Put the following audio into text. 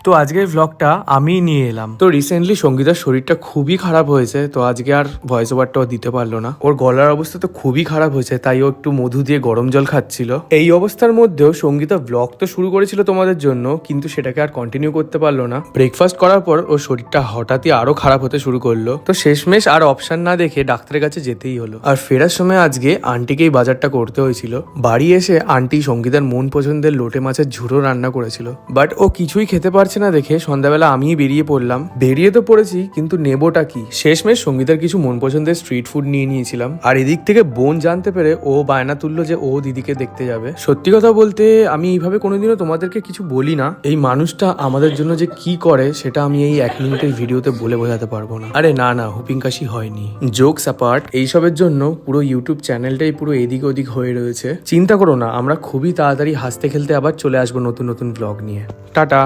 তো আজকের ব্লগটা আমি নিয়ে এলাম। তো রিসেন্টলি সঙ্গীতার শরীরটা খুবই খারাপ হয়েছে, তো আজকে আর ভয়েস ওভারটাও দিতে পারলো না। ওর গলার অবস্থা তো খুবই খারাপ হয়েছে, তাই ও একটু মধু দিয়ে গরম জল খাচ্ছিল। এই অবস্থার মধ্যেও সঙ্গীতা ব্লগ তো শুরু করেছিল তোমাদের জন্য, কিন্তু সেটাকে আর কন্টিনিউ করতে পারলো না। ব্রেকফাস্ট করার পর ওর শরীরটা হঠাৎই আরো খারাপ হতে শুরু করলো। তো শেষমেশ আর অপশন না দেখে ডাক্তারের কাছে যেতেই হলো। আর ফেরার সময় আজকে আন্টিকেই বাজারটা করতে হয়েছিল। বাড়ি এসে আন্টি সঙ্গীতার মন পছন্দের লোটে মাছের ঝুড়ো রান্না করেছিল, বাট ও কিছুই খেতে পারছে না দেখে সন্ধ্যাবেলা আমিই বেরিয়ে পড়লাম। বেরিয়ে তো পড়েছি, কিন্তু নেবোটা কি? শেষমেশ সঙ্গীতার কিছু মন পছন্দের স্ট্রিট ফুড নিয়ে নিয়েছিলাম। আর এদিক থেকে বোন জানতে পেরে ও বায়না তুললো যে ও দিদিকে দেখতে যাবে। সত্যি কথা বলতে আমি এইভাবে কোনোদিনও তোমাদেরকে কিছু বলি না। এই মানুষটা আমাদের জন্য যে কি করে সেটা আমি এই 1 মিনিটের ভিডিওতে বলে বোঝাতে পারবো না। আরে না না, হুপিং কাশি হয়নি। জোকস অ্যাপার্ট, এইসবের জন্য পুরো ইউটিউব চ্যানেলটাই পুরো এদিক ওদিক হয়ে রয়েছে। চিন্তা করো না, আমরা খুবই তাড়াতাড়ি হাসতে খেলতে আবার চলে আসবো নতুন নতুন ব্লগ নিয়ে। টাটা।